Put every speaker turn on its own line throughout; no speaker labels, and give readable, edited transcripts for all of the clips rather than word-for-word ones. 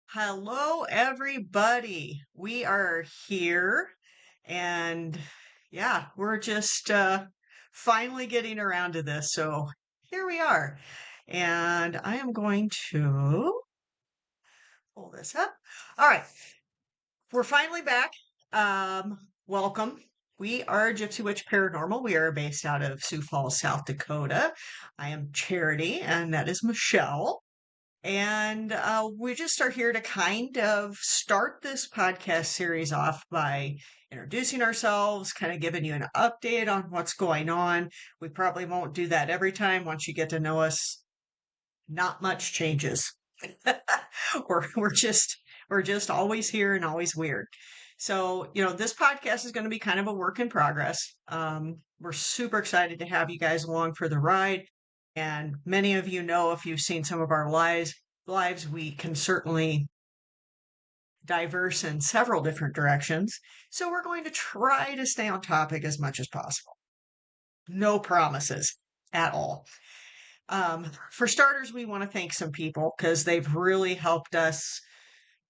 Hello, everybody. We are here, and yeah, we're just finally getting around to this. So here we are, and I am going to pull this up. All right, we're finally back. Welcome. We are Gypsy Witch Paranormal. We are based out of Sioux Falls, South Dakota. I am Charity, and that is Michelle. And we just are here to kind of start this podcast series off by introducing ourselves, kind of giving you an update on what's going on. We probably won't do that every time. Once you get to know us, not much changes. we're just always here and always weird. So, this podcast is going to be kind of a work in progress. We're super excited to have you guys along for the ride. And many of you know, if you've seen some of our lives, we can certainly diverse in several different directions. So we're going to try to stay on topic as much as possible. No promises at all. For starters, we want to thank some people because they've really helped us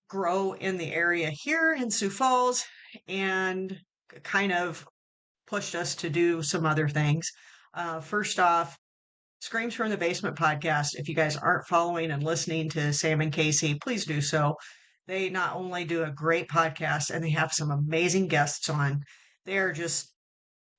grow in the area here in Sioux Falls and kind of pushed us to do some other things. First off, Screams from the Basement podcast. If you guys aren't following and listening to Sam and Casey, please do so. They not only do a great podcast and they have some amazing guests on, they are just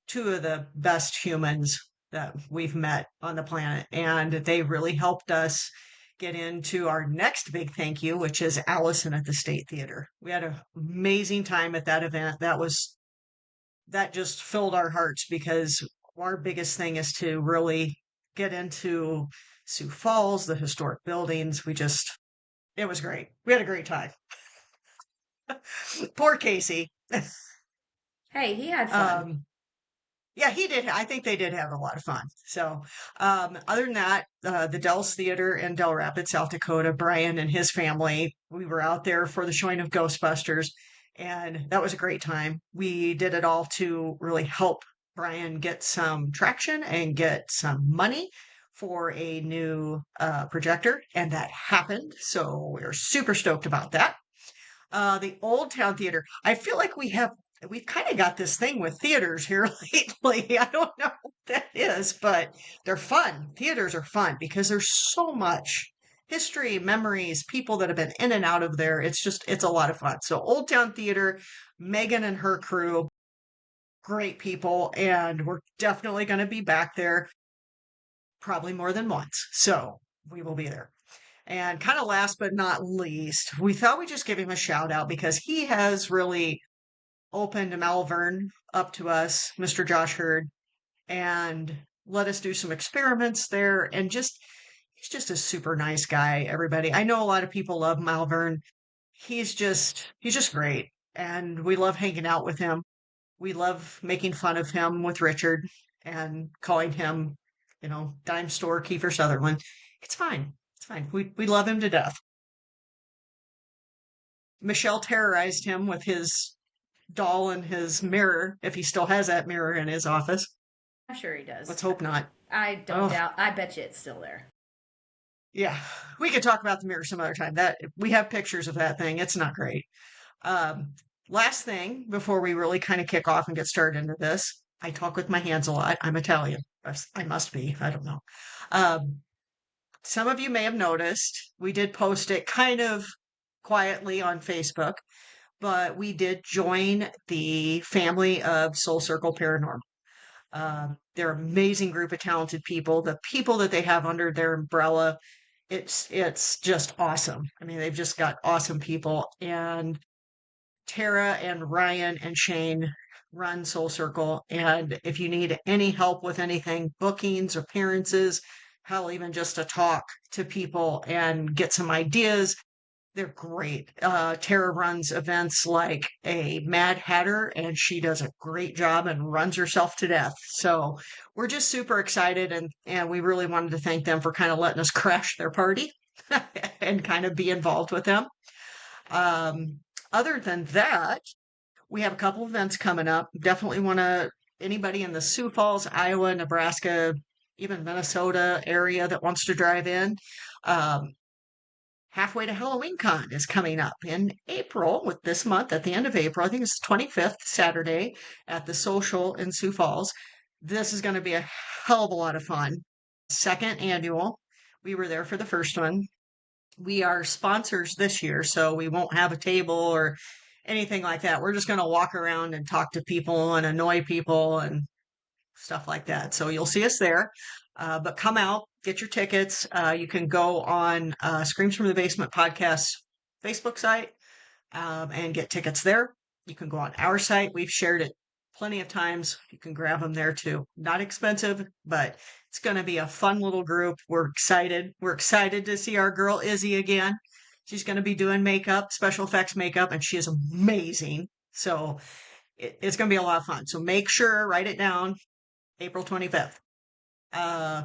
two of the best humans that we've met on the planet. And they really helped us get into our next big thank you, which is Allison at the State Theater. We had an amazing time at that event. That just filled our hearts because our biggest thing is to really get into Sioux Falls, the historic buildings. It was great. We had a great time. Poor Casey.
Hey, he had fun.
Yeah, he did. I think they did have a lot of fun. So, other than that, the Dells Theater in Del Rapids, South Dakota, Brian and his family, we were out there for the showing of Ghostbusters, and that was a great time. We did it all to really help Brian get some traction and get some money for a new projector, and that happened. So we're super stoked about that. The Old Town Theater. I feel like we've kind of got this thing with theaters here lately. I don't know what that is, but they're fun. Theaters are fun because there's so much history, memories, people that have been in and out of there. It's a lot of fun. So Old Town Theater, Megan and her crew, great people, and we're definitely going to be back there probably more than once. So we will be there. And kind of last but not least, we thought we'd just give him a shout out because he has really opened Malvern up to us, Mr. Josh Hurd, and let us do some experiments there. And he's just a super nice guy, everybody. I know a lot of people love Malvern. He's just great. And we love hanging out with him. We love making fun of him with Richard and calling him, dime store Kiefer Sutherland. It's fine. It's fine. We love him to death. Michelle terrorized him with his doll and his mirror, if he still has that mirror in his office.
I'm sure he does.
Let's hope not.
I don't
Oh,
doubt. I bet you it's still there.
yeah. We could talk about the mirror some other time. That we have pictures of that thing. It's not great. Um, Last thing before we really kind of kick off and get started into this, I talk with my hands a lot. I'm Italian. I must be. I don't know. Um, some of you may have noticed we did post it kind of quietly on Facebook, but we did join the family of Soul Circle Paranormal. They're an amazing group of talented people. The people that they have under their umbrella, it's just awesome. I mean, they've just got awesome people. And Tara and Ryan and Shane run Soul Circle. And if you need any help with anything, bookings, appearances, hell, even just to talk to people and get some ideas, They're great. Tara runs events like a Mad Hatter, and she does a great job and runs herself to death. So we're just super excited, and we really wanted to thank them for kind of letting us crash their party and kind of be involved with them. Um, Other than that, we have a couple events coming up. Definitely want to anybody in the Sioux Falls, Iowa, Nebraska, even Minnesota area that wants to drive in. Um, Halfway to Halloween Con is coming up in April with this month at the end of April. I think it's 25th Saturday at the Social in Sioux Falls. This is going to be a hell of a lot of fun. Second annual. We were there for the first one. We are sponsors this year, so we won't have a table or anything like that. We're just going to walk around and talk to people and annoy people and stuff like that. So you'll see us there. But come out, get your tickets. You can go on Screams from the Basement podcast Facebook site and get tickets there. You can go on our site. We've shared it plenty of times. You can grab them there too. Not expensive, but it's going to be a fun little group. We're excited. We're excited to see our girl Izzy again. She's going to be doing makeup, special effects makeup, and she is amazing. So it's going to be a lot of fun. So make sure, write it down, April 25th.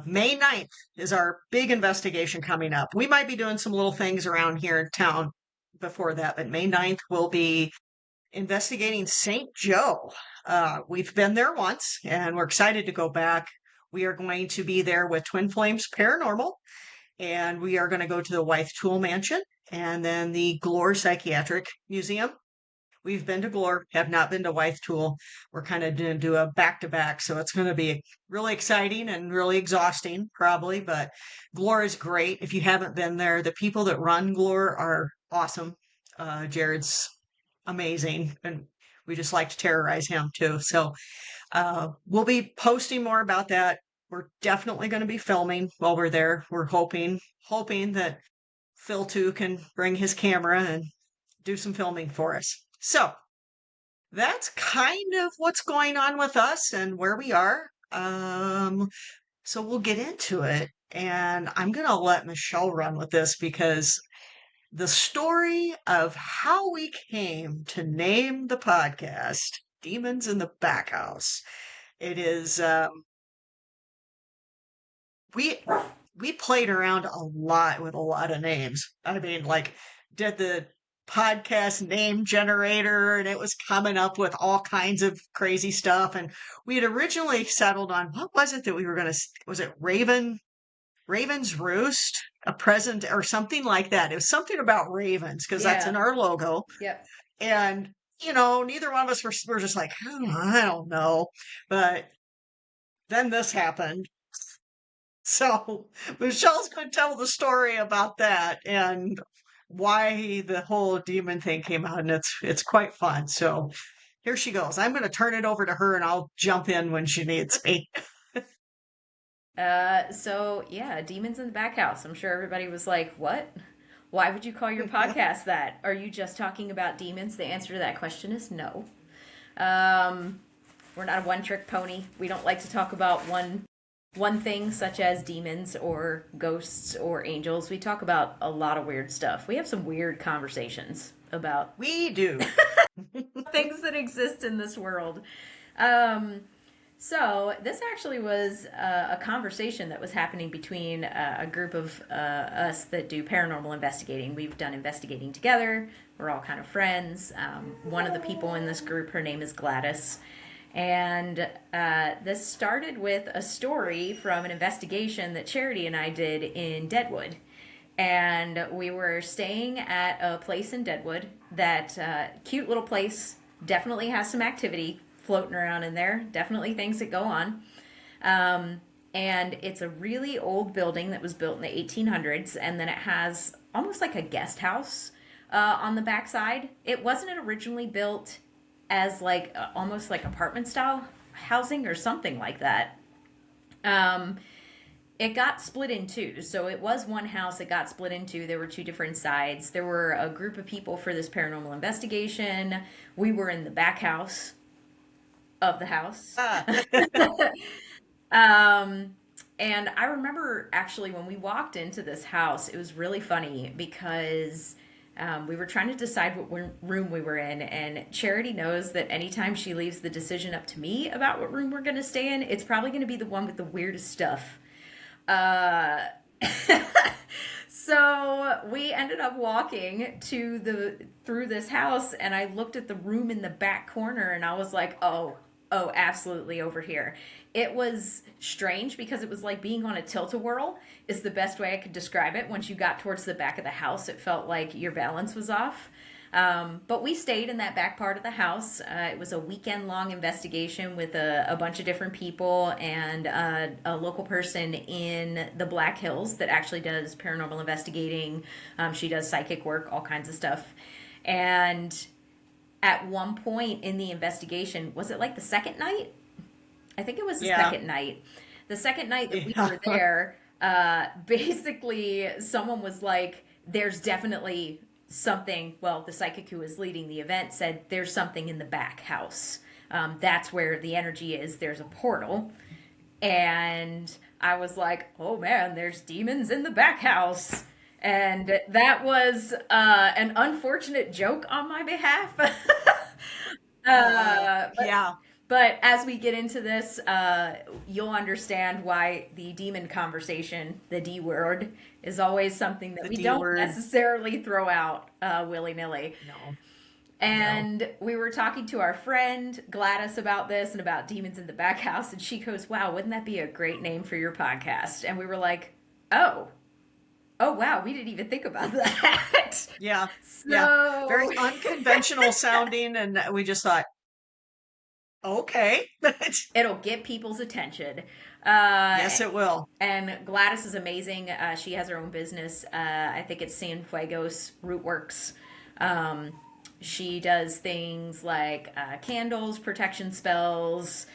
May 9th is our big investigation coming up. We might be doing some little things around here in town before that, but May 9th will be investigating St. Joe. We've been there once and we're excited to go back. We are going to be there with Twin Flames Paranormal, and we are going to go to the Wythe Tool Mansion and then the Glore Psychiatric Museum. We've been to Glore, have not been to Wythe Tool. We're kind of going to do a back to back, so it's going to be really exciting and really exhausting, probably. But Glore is great. If you haven't been there, the people that run Glore are awesome. Jared's amazing, and we just like to terrorize him too. So we'll be posting more about that. We're definitely going to be filming while we're there. We're hoping that Phil too can bring his camera and do some filming for us. So that's kind of what's going on with us and where we are. So we'll get into it. And I'm going to let Michelle run with this because the story of how we came to name the podcast Demons in the Back House. It is, we played around a lot with a lot of names. I mean, like, did the podcast name generator, and it was coming up with all kinds of crazy stuff. And we had originally settled on what was it that we were going to, was it Raven's Roost, a present or something like that? It was something about ravens because that's in our logo.
Yep.
And, you know, neither one of us were just like, oh, I don't know. But then this happened. So Michelle's going to tell the story about that and why the whole demon thing came out, and it's quite fun. So here she goes. I'm going to turn it over to her, and I'll jump in when she needs me.
So yeah, Demons in the Back House. I'm sure everybody was like, what? Why would you call your podcast that? Are you just talking about demons? The answer to that question is no. We're not a one-trick pony. We don't like to talk about one thing such as demons or ghosts or angels. We talk about a lot of weird stuff. We have some weird conversations about
We do.
things that exist in this world. So this actually was a conversation that was happening between a group of us that do paranormal investigating. We've done investigating together. We're all kind of friends. One of the people in this group, her name is Gladys. And this started with a story from an investigation that Charity and I did in Deadwood. And we were staying at a place in Deadwood, that cute little place, definitely has some activity floating around in there, definitely things that go on. And it's a really old building that was built in the 1800s, and then it has almost like a guest house on the backside. It wasn't originally built as like almost like apartment style housing or something like that. It got split in two. So it was one house. It got split in two. There were two different sides. There were a group of people for this paranormal investigation. We were in the back house of the house. And I remember actually when we walked into this house, it was really funny because We were trying to decide what room we were in, and Charity knows that anytime she leaves the decision up to me about what room we're going to stay in, it's probably going to be the one with the weirdest stuff. Uh, so we ended up walking to the through this house, and I looked at the room in the back corner, and I was like, oh, absolutely over here. It was strange because it was like being on a tilt-a-whirl is the best way I could describe it. Once you got towards the back of the house, it felt like your balance was off. But we stayed in that back part of the house. It was a weekend long investigation with a bunch of different people and a local person in the Black Hills that actually does paranormal investigating. She does psychic work, all kinds of stuff. And at one point in the investigation, was it like the second night? I think it was the
Yeah.
second night. The second night that we
Yeah.
were there, basically someone was like, there's definitely something. Well, the psychic who was leading the event said there's something in the back house. That's where the energy is. There's a portal. And I was like, oh man, there's demons in the back house. And that was an unfortunate joke on my behalf. But
Yeah.
as we get into this, you'll understand why the demon conversation, the D word, is always something that
The
we
D
don't
word.
necessarily throw out willy nilly.
No. No.
And we were talking to our friend Gladys about this and about demons in the back house, and she goes, "Wow, wouldn't that be a great name for your podcast?" And we were like, "Oh, oh, wow, we didn't even think about that."
Yeah. Yeah.
So
Very unconventional sounding. And we just thought, okay.
it'll get people's attention.
Yes, it will.
And Gladys is amazing. She has her own business. I think it's Cienfuegos Rootworks. She does things like candles, protection spells.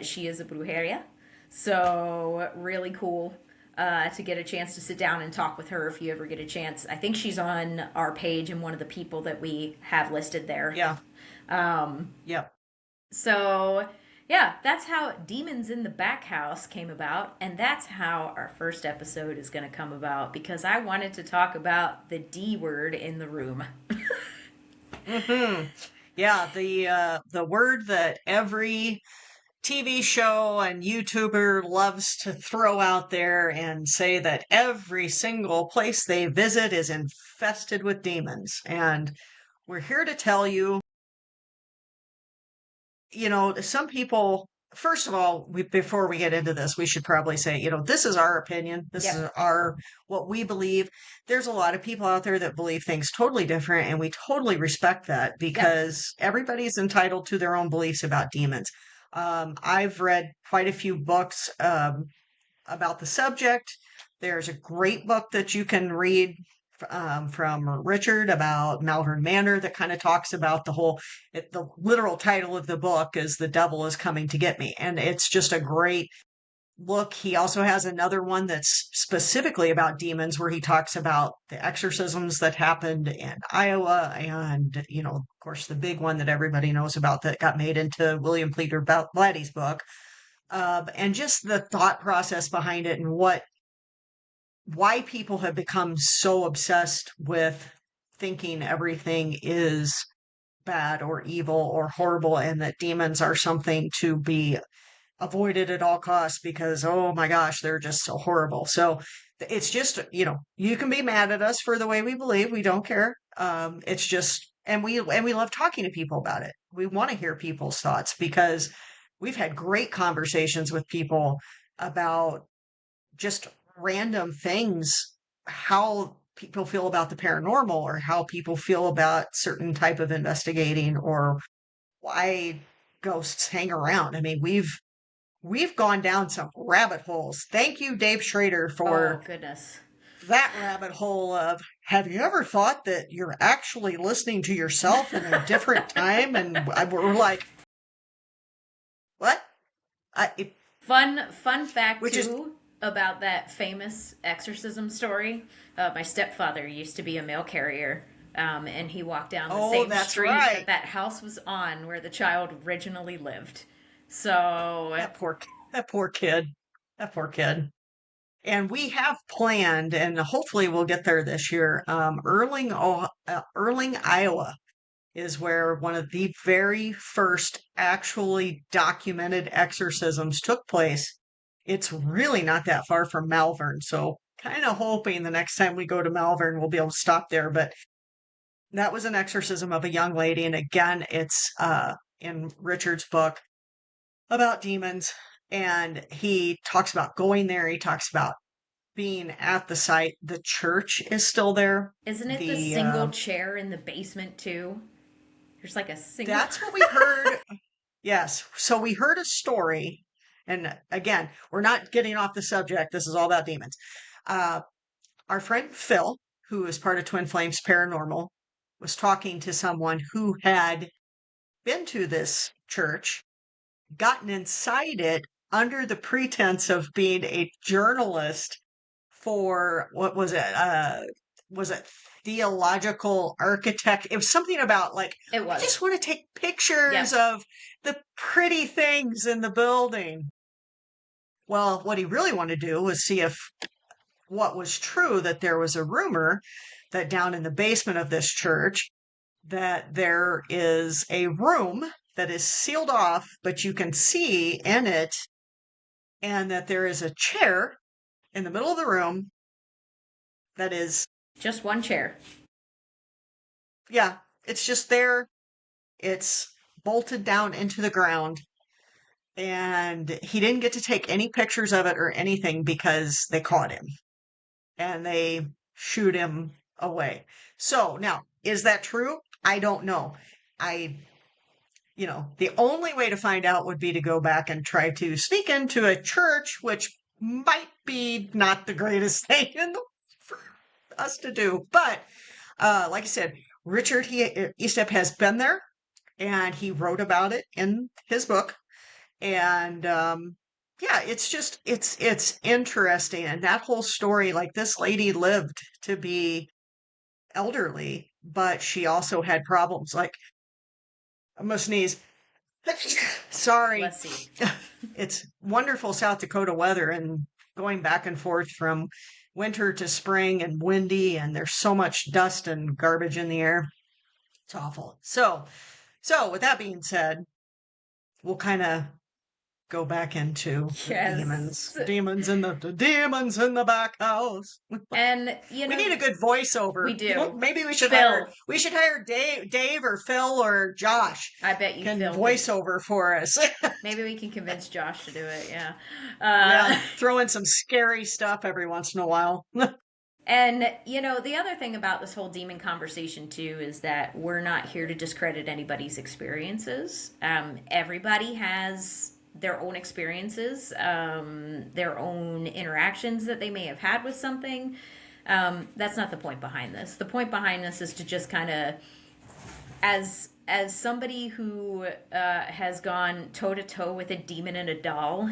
She is a brujeria. So, really cool to get a chance to sit down and talk with her if you ever get a chance. I think she's on our page and one of the people that we have listed there.
Yeah.
Um,
Yep.
so, yeah, that's how Demons in the Back House came about, and that's how our first episode is going to come about because I wanted to talk about the D word in the room.
Hmm. Yeah, the word that every TV show and YouTuber loves to throw out there and say that every single place they visit is infested with demons. And we're here to tell you, some people, first of all, before we get into this, we should probably say, this is our opinion. This
Yep,
is what we believe. There's a lot of people out there that believe things totally different, and we totally respect that
yep,
because everybody's entitled to their own beliefs about demons. I've read quite a few books about the subject. There's a great book that you can read from Richard about Malvern Manor that kind of talks about the literal title of the book is The Devil is Coming to Get Me. And it's just a great look. He also has another one that's specifically about demons where he talks about the exorcisms that happened in Iowa and, of course, the big one that everybody knows about that got made into William Peter Blatty's book. And just the thought process behind it and why people have become so obsessed with thinking everything is bad or evil or horrible and that demons are something to be avoided at all costs because oh my gosh they're just so horrible. So it's just you can be mad at us for the way we believe, we don't care. It's just and we love talking to people about it. We want to hear people's thoughts because we've had great conversations with people about just random things, how people feel about the paranormal or how people feel about certain type of investigating or why ghosts hang around. I mean, we've gone down some rabbit holes. Thank you, Dave Schrader,
oh
for
goodness.
that rabbit hole of have you ever thought that you're actually listening to yourself in a different time? And we're like, what? It,
Fun fact
which is,
too about that famous exorcism story. My stepfather used to be a mail carrier, and he walked down the
oh,
same
that's
street
right.
that house was on where the child originally lived. So
That poor kid. That poor kid. And we have planned, and hopefully we'll get there this year. Erling, Iowa is where one of the very first actually documented exorcisms took place. It's really not that far from Malvern, so kind of hoping the next time we go to Malvern we'll be able to stop there. But that was an exorcism of a young lady, and again, it's in Richard's book about demons, and he talks about going there. He talks about being at the site. The church is still there.
Isn't it the
The
single chair in the basement too? There's like a single.
That's what we heard. Yes. So we heard a story, and again, we're not getting off the subject. This is all about demons. Uh, our friend Phil, who is part of Twin Flames Paranormal, was talking to someone who had been to this church, gotten inside it under the pretense of being a journalist for what was it theological architect? It was something about like,
It
I
was.
just want to take pictures
Yes.
of the pretty things in the building. Well, what he really wanted to do was see if what was true, that there was a rumor that down in the basement of this church that there is a room that is sealed off, but you can see in it, and that there is a chair in the middle of the room that is,
Just one chair.
yeah, it's just there. It's bolted down into the ground. And he didn't get to take any pictures of it or anything because they caught him and they shoot him away. So now, is that true? I don't know. I, the only way to find out would be to go back and try to sneak into a church, which might be not the greatest thing for us to do. But like I said, Richard Estep has been there, and he wrote about it in his book. And yeah, it's interesting. And that whole story, like this lady lived to be elderly, but she also had problems. Like, I'm gonna sneeze. Sorry.
Bless you.
It's wonderful South Dakota weather, and going back and forth from winter to spring and windy, and there's so much dust and garbage in the air. It's awful. So with that being said, we'll kind of go back into the demons.
Yes.
Demons in the back house.
And
We need a good voiceover.
we do.
Maybe we should
Phil.
hire Dave or Phil or Josh.
I bet you
Can
Phil
voice over for us.
Maybe we can convince Josh to do it. Yeah.
Yeah, throw in some scary stuff every once in a while.
And, the other thing about this whole demon conversation, too, is that we're not here to discredit anybody's experiences. Everybody has their own experiences, their own interactions that they may have had with something. That's not the point behind this. The point behind this is to just kind of, as somebody who has gone toe-to-toe with a demon and a doll,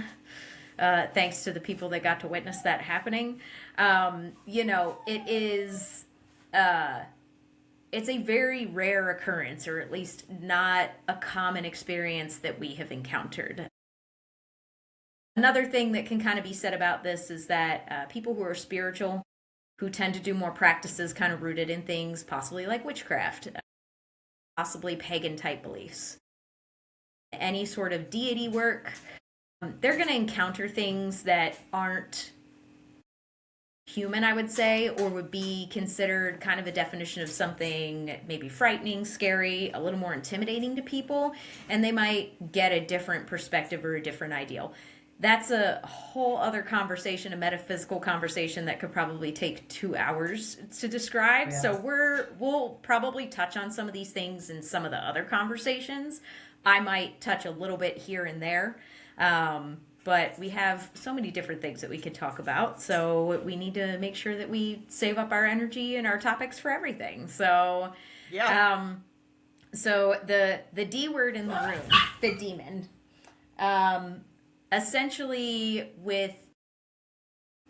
thanks to the people that got to witness that happening. It is, it's a very rare occurrence, or at least not a common experience that we have encountered. Another thing that can kind of be said about this is that people who are spiritual, who tend to do more practices kind of rooted in things, possibly like witchcraft, possibly pagan type beliefs, any sort of deity work, they're going to encounter things that aren't human, I would say, or would be considered kind of a definition of something maybe frightening, scary, a little more intimidating to people, and they might get a different perspective or a different ideal. That's a whole other conversation, a metaphysical conversation that could probably take 2 hours to describe. Yeah. So we'll probably touch on some of these things in some of the other conversations. I might touch a little bit here and there. But we have so many different things that we could talk about. So we need to make sure that we save up our energy and our topics for everything. So, yeah. So the D word in the room, the demon, essentially with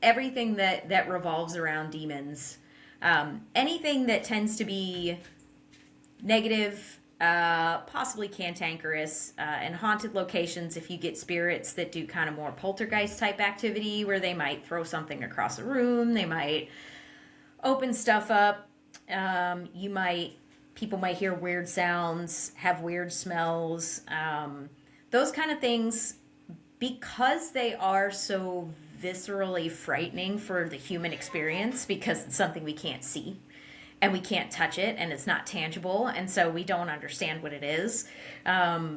everything that revolves around demons, anything that tends to be negative, possibly cantankerous, and haunted locations. If you get spirits that do kind of more poltergeist type activity, where they might throw something across a room, they might open stuff up. You might People might hear weird sounds, have weird smells, those kind of things, because they are so viscerally frightening for the human experience, because it's something we can't see and we can't touch it and it's not tangible, and so we don't understand what it is. A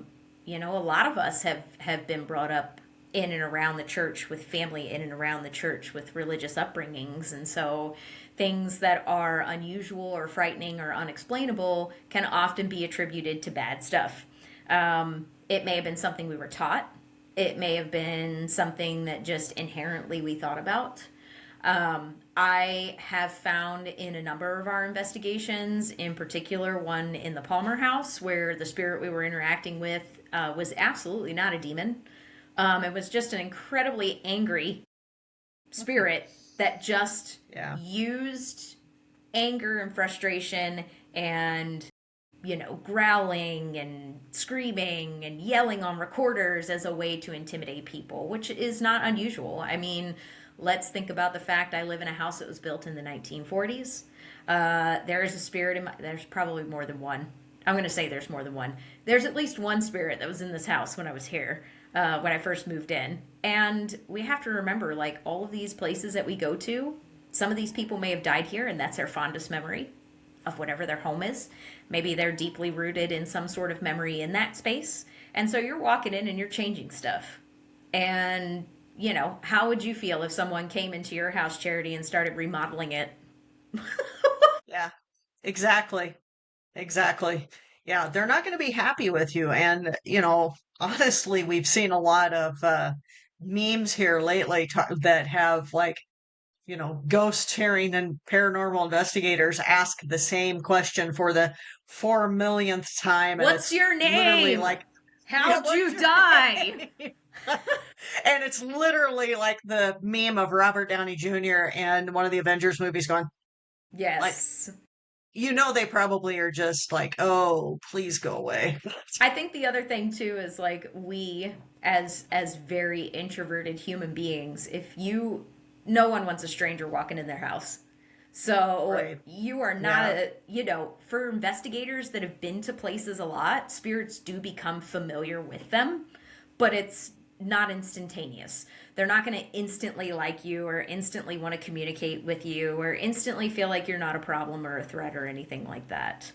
lot of us have been brought up in and around the church, with family in and around the church, with religious upbringings, and so things that are unusual or frightening or unexplainable can often be attributed to bad stuff. It may have been something we were taught. It may have been something that just inherently we thought about. I have found in a number of our investigations, in particular one in the Palmer house, where the spirit we were interacting with was absolutely not a demon. It was just an incredibly angry spirit that just used anger and frustration and, growling and screaming and yelling on recorders as a way to intimidate people, which is not unusual. I mean, let's think about the fact I live in a house that was built in the 1940s. There is a spirit there's probably more than one. I'm going to say there's more than one. There's at least one spirit that was in this house when I was here, when I first moved in. And we have to remember, like, all of these places that we go to, some of these people may have died here and that's their fondest memory of whatever their home is. Maybe they're deeply rooted in some sort of memory in that space. And so you're walking in and you're changing stuff. And, how would you feel if someone came into your house, Charity, and started remodeling it?
Yeah, exactly. Exactly. Yeah, they're not going to be happy with you. And, honestly, we've seen a lot of memes here lately that have, like, ghost hearing and paranormal investigators ask the same question for the 4 millionth time. And
What's
it's
your
literally
name?
like,
How'd
what's
you
your
die?
name? And it's literally like the meme of Robert Downey Jr. and one of the Avengers movies going, like,
Yes.
they probably are just like, oh, please go away.
I think the other thing too is, like, we as very introverted human beings, no one wants a stranger walking in their house. So
Right.
you are not for investigators that have been to places a lot, spirits do become familiar with them, but it's not instantaneous. They're not going to instantly like you or instantly want to communicate with you or instantly feel like you're not a problem or a threat or anything like that.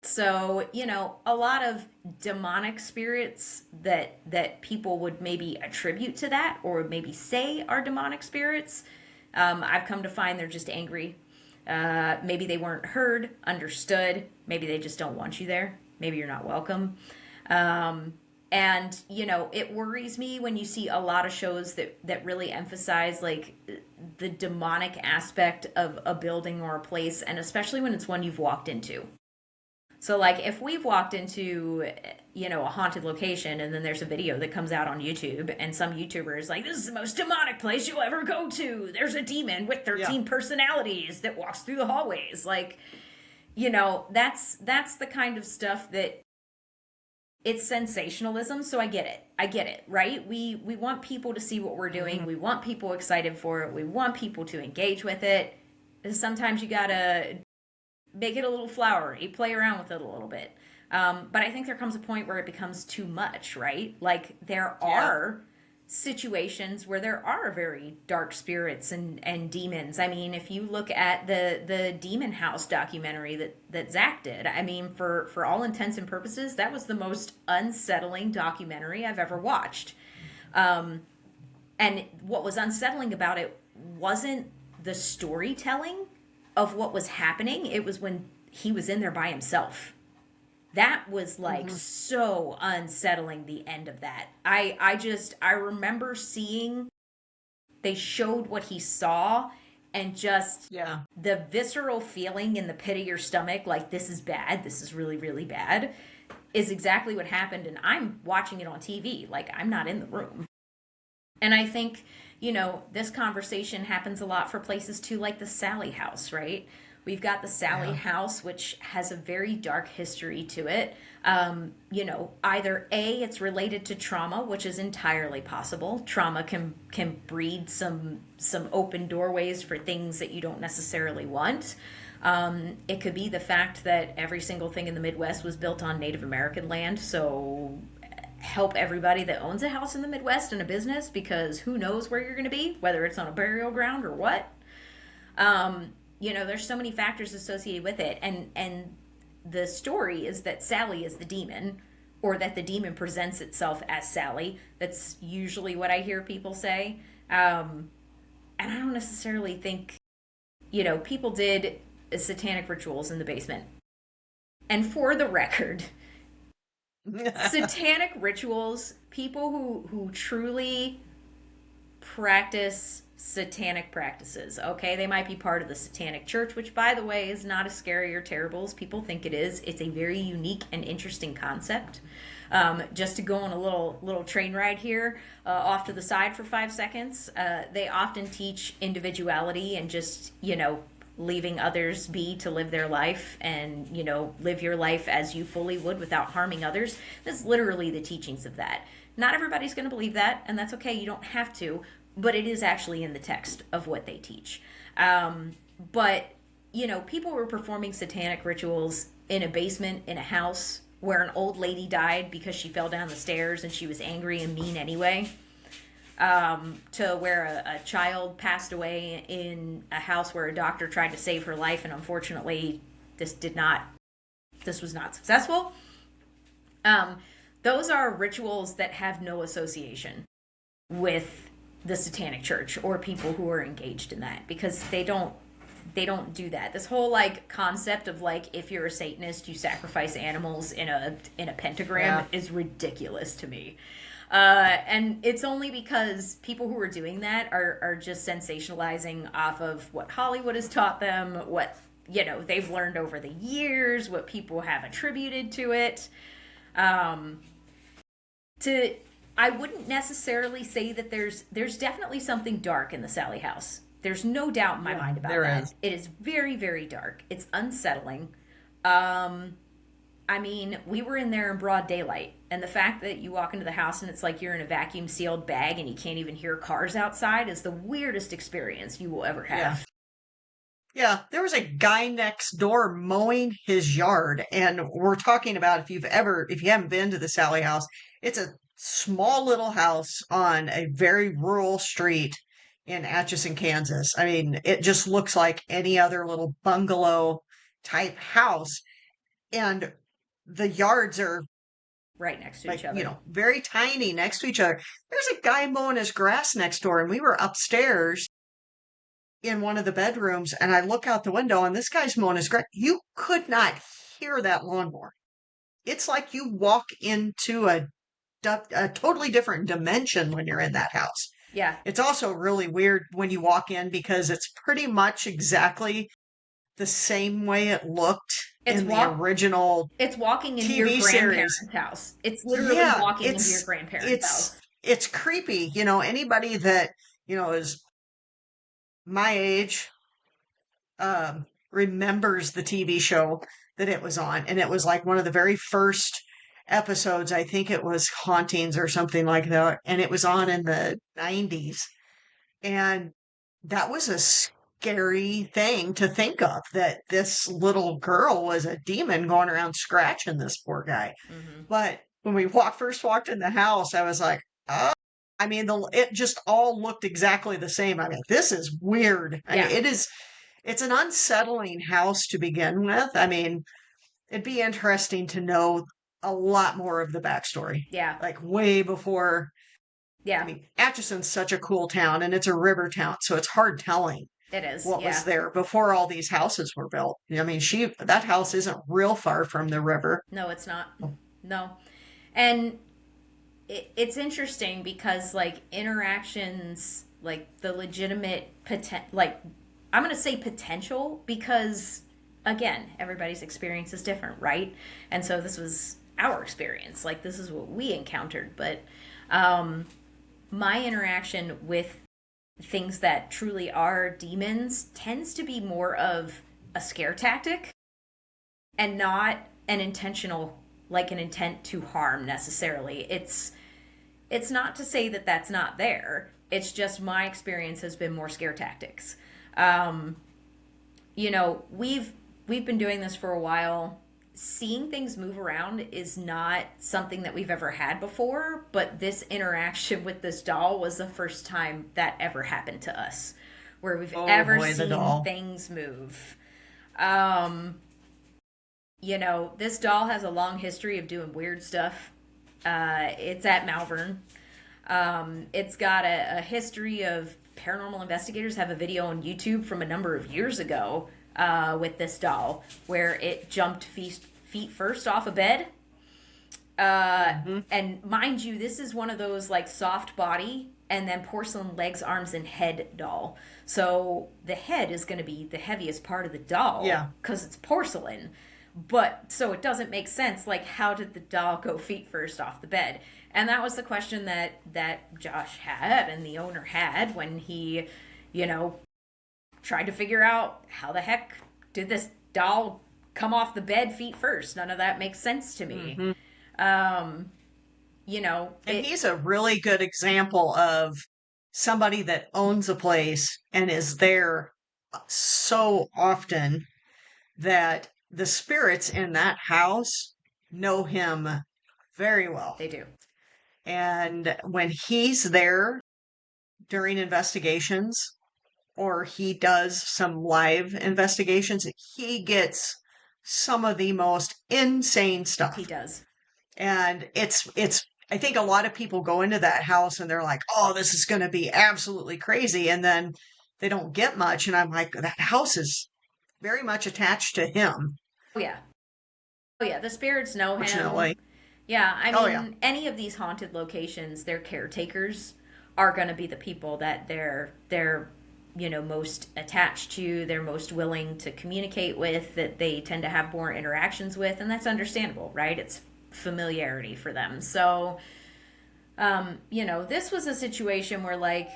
So, a lot of demonic spirits that people would maybe attribute to that or maybe say are demonic spirits, I've come to find they're just angry. Maybe they weren't heard, understood. Maybe they just don't want you there. Maybe you're not welcome. And, it worries me when you see a lot of shows that really emphasize, like, the demonic aspect of a building or a place, and especially when it's one you've walked into. So, like, if we've walked into, a haunted location and then there's a video that comes out on YouTube and some YouTuber is like, this is the most demonic place you'll ever go to. There's a demon with 13 personalities that walks through the hallways. Like, that's the kind of stuff that, it's sensationalism. So I get it, right? We want people to see what we're doing. Mm-hmm. We want people excited for it. We want people to engage with it. Sometimes you gotta make it a little flowery, play around with it a little bit. But I think there comes a point where it becomes too much, right? Like, there are situations where there are very dark spirits and demons. I mean, if you look at the Demon House documentary that Zach did, I mean, for all intents and purposes, that was the most unsettling documentary I've ever watched. And what was unsettling about it wasn't the storytelling of what was happening. It was when he was in there by himself. That was, like, so unsettling, the end of that. I remember seeing, they showed what he saw, and just the visceral feeling in the pit of your stomach, like, this is bad, this is really, really bad, is exactly what happened. And I'm watching it on TV, like, I'm not in the room. And I think, this conversation happens a lot for places too, like the Sally House, right? We've got the Sally
Yeah.
house, which has a very dark history to it. Either A, it's related to trauma, which is entirely possible. Trauma can breed some open doorways for things that you don't necessarily want. It could be the fact that every single thing in the Midwest was built on Native American land, so help everybody that owns a house in the Midwest and a business, because who knows where you're going to be, whether it's on a burial ground or what. There's so many factors associated with it, and the story is that Sally is the demon, or that the demon presents itself as Sally. That's usually what I hear people say. And I don't necessarily think, people did satanic rituals in the basement. And for the record, satanic rituals, people who truly practice satanic practices, okay? They might be part of the satanic church, which, by the way, is not as scary or terrible as people think it is. It's a very unique and interesting concept. Just to go on a little train ride here, off to the side for 5 seconds, they often teach individuality and just, leaving others be to live their life, and, live your life as you fully would without harming others. That's literally the teachings of that. Not everybody's going to believe that, and that's okay. You don't have to, but it is actually in the text of what they teach. But, people were performing satanic rituals in a basement in a house where an old lady died because she fell down the stairs and she was angry and mean anyway, to where a child passed away in a house where a doctor tried to save her life, and unfortunately this was not successful. Those are rituals that have no association with the satanic church or people who are engaged in that, because they don't do that. This whole concept of if you're a Satanist you sacrifice animals in a pentagram is ridiculous to me. And it's only because people who are doing that are just sensationalizing off of what Hollywood has taught them, what they've learned over the years, what people have attributed to it. I wouldn't necessarily say that there's definitely something dark in the Sally house. There's no doubt in my mind about that. Is. It is very, very dark. It's unsettling. We were in there in broad daylight, and the fact that you walk into the house and it's like you're in a vacuum sealed bag and you can't even hear cars outside is the weirdest experience you will ever have.
Yeah, there was a guy next door mowing his yard, and we're talking about, if you haven't been to the Sally house, it's a small little house on a very rural street in Atchison, Kansas. I mean, it just looks like any other little bungalow type house, and the yards are
right next to each other.
Very tiny next to each other. There's a guy mowing his grass next door, and we were upstairs in one of the bedrooms, and I look out the window and this guy's mowing his grass. You could not hear that lawnmower. It's like you walk into a totally different dimension when you're in that house.
Yeah.
It's also really weird when you walk in because it's pretty much exactly the same way it looked in the original
It's walking into
TV
your grandparents'
series.
house. It's literally walking into your grandparents' house.
It's creepy. Anybody that, is my age, remembers the TV show that it was on. And it was like one of the very first episodes. I think it was Hauntings or something like that. And it was on in the 90s. And that was a scary thing to think of, that this little girl was a demon going around scratching this poor guy.
Mm-hmm.
But when we first walked in the house, I was like, oh, it just all looked exactly the same. I mean, this is weird.
Yeah.
It's an unsettling house to begin with. I mean, it'd be interesting to know a lot more of the backstory.
Yeah.
Like way before.
Yeah.
I mean, Atchison's such a cool town, and it's a river town, so it's hard telling.
It is.
What was there before all these houses were built. I mean, that house isn't real far from the river.
No, it's not. No. And it's interesting because interactions, the legitimate I'm going to say potential, because again, everybody's experience is different, right? And so this was our experience. This is what we encountered. But my interaction with things that truly are demons tends to be more of a scare tactic and not an intentional, like an intent to harm necessarily. It's not to say that that's not there. It's just my experience has been more scare tactics. Um, we've been doing this for a while. Seeing things move around is not something that we've ever had before, but this interaction with this doll was the first time that ever happened to us, where we've
Oh
ever
boy, the
seen
doll.
things move. Um, this doll has a long history of doing weird stuff. It's at Malvern. It's got a history of paranormal investigators have a video on YouTube from a number of years ago with this doll where it jumped feet first off a bed.
Hmm.
And mind you, this is one of those like soft body and then porcelain legs, arms, and head doll. So the head is going to be the heaviest part of the doll
Yeah.
because it's porcelain. But so it doesn't make sense. Like, how did the doll go feet first off the bed? And that was the question that Josh had and the owner had when he, you know, tried to figure out how the heck did this doll come off the bed feet first. None of that makes sense to me.
Hmm.
Um,
And he's a really good example of somebody that owns a place and is there so often that the spirits in that house know him very well.
they do.
And when he's there during investigations or he does some live investigations, he gets some of the most insane
He
stuff.
does.
And it's I think a lot of people go into that house and they're like, "Oh, this is going to be absolutely crazy." And then they don't get much and I'm like, that house is very much attached to him,
Oh yeah. Oh yeah. The spirits know him.
fortunately.
Yeah. I
Oh yeah.
mean, any of these haunted locations, their caretakers are going to be the people that they're most attached to, they're most willing to communicate with, that they tend to have more interactions with, and that's understandable, right? It's familiarity for them. So, this was a situation where like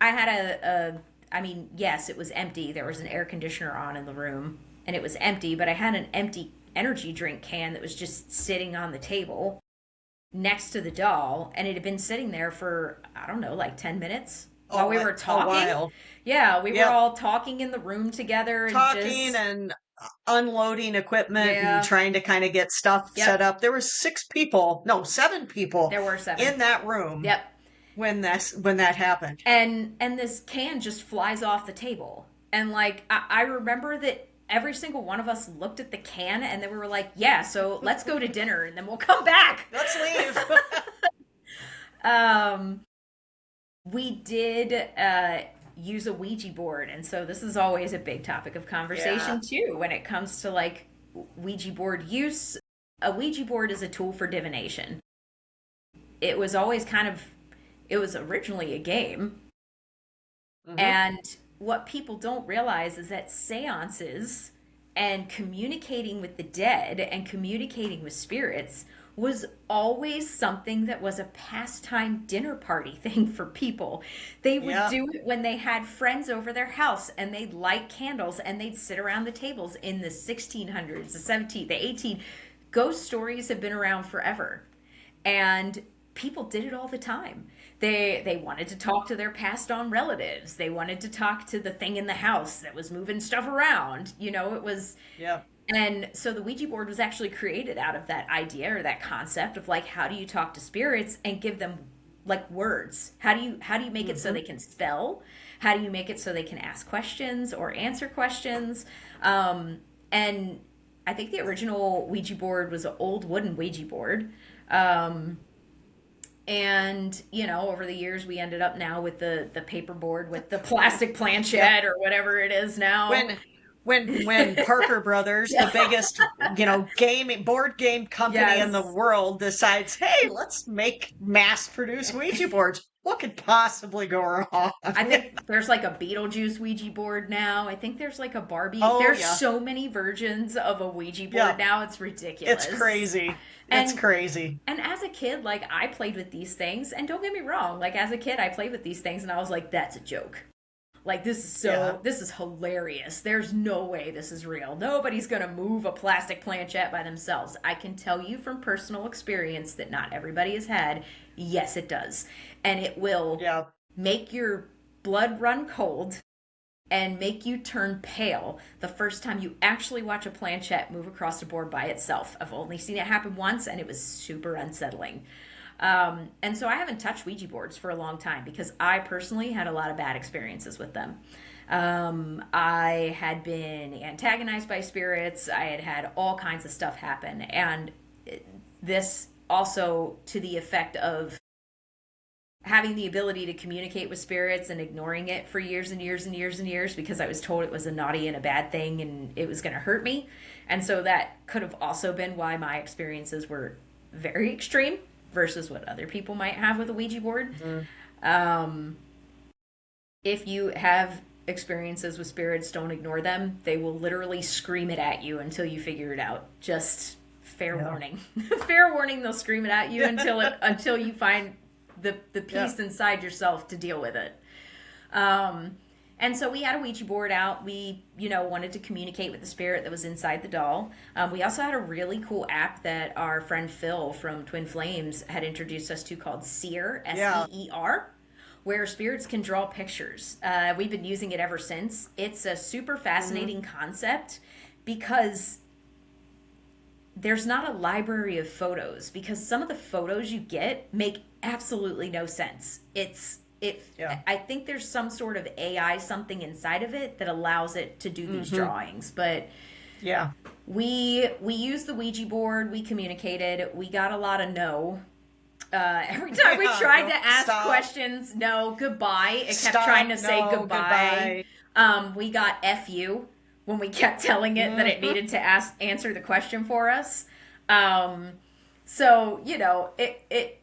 I had I mean, yes, it was empty. There was an air conditioner on in the room and it was empty, but I had an empty energy drink can that was just sitting on the table next to the doll, and it had been sitting there for, I don't know, like 10 minutes while we were
A
talking.
while.
Yeah, we were
Yep.
all talking in the room together and
Talking
just,
and unloading equipment and
yeah,
trying to kind of get stuff set
yep,
up. There was 6 people, no, 7 people
there were seven.
in that room
Yep.
when that happened.
And this can just flies off the table. And like I remember that every single one of us looked at the can and then we were like, yeah, so let's go to dinner and then we'll come back.
Let's leave.
Um, we did use a Ouija board, and so this is always a big topic of
Yeah.
conversation too when it comes to like Ouija board use. A Ouija board is a tool for divination. It was always it was originally a game,
Hmm.
and what people don't realize is that seances and communicating with the dead and communicating with spirits was always something that was a pastime dinner party thing for people. They would
Yeah.
do it when they had friends over their house and they'd light candles and they'd sit around the tables in the 1600s, the 17th, the 18th. Ghost stories have been around forever. And people did it all the time. They wanted to talk to their passed on relatives. They wanted to talk to the thing in the house that was moving stuff around. It was,
Yeah.
and so the Ouija board was actually created out of that idea or that concept of like, how do you talk to spirits and give them like words? How do you make it so
Hmm.
they can spell? How do you make it so they can ask questions or answer questions? And I think the original Ouija board was an old wooden Ouija board. Um, and over the years we ended up now with the paper board with the plastic
Yep.
planchette or whatever it is now.
When when Parker Brothers, the
Yeah.
biggest, game board game company in the
Yes.
world, decides, hey, let's make mass produce Ouija boards. What could possibly go wrong?
I think there's like a Beetlejuice Ouija board now. I think there's like a Barbie.
Oh
There's
yeah.
so many versions of a Ouija board
Yeah.
now. It's
It's
ridiculous.
crazy. It's
And
crazy.
and as a kid, like I played with these things, and don't get me wrong, like as a kid I played with these things and I was like, that's a joke. Like,
Yeah.
this is hilarious. There's no way this is real. Nobody's going to move a plastic planchette by themselves. I can tell you from personal experience that not everybody has had. Yes, it does. And it will
Yeah.
make your blood run cold and make you turn pale the first time you actually watch a planchette move across the board by itself. I've only seen it happen once, and it was super unsettling. And so I haven't touched Ouija boards for a long time because I personally had a lot of bad experiences with them. I had been antagonized by spirits. I had had all kinds of stuff happen. And this also to the effect of having the ability to communicate with spirits and ignoring it for years and years and years and years because I was told it was a naughty and a bad thing and it was going to hurt me. And so that could have also been why my experiences were very extreme versus what other people might have with a Ouija board. Um, if you have experiences with spirits, don't ignore them. They will literally scream it at you until you figure it out. Just fair
Yeah.
warning. Fair warning, they'll scream it at you until you find the
Yeah.
peace inside yourself to deal with it. And so we had a Ouija board out. We, wanted to communicate with the spirit that was inside the doll. We also had a really cool app that our friend Phil from Twin Flames had introduced us to called Seer,
Yeah.
Seer, where spirits can draw pictures. We've been using it ever since. It's a super fascinating concept because there's not a library of photos because some of the photos you get make absolutely no sense.
Yeah.
I think there's some sort of AI something inside of it that allows it to do these drawings. But
Yeah.
we used the Ouija board, we communicated, we got a lot of no. Every time we tried
No,
to ask
stop.
questions, no, goodbye. It kept
Stop.
trying to say
No,
goodbye. We got F you when we kept telling it that it needed to answer the question for us. So,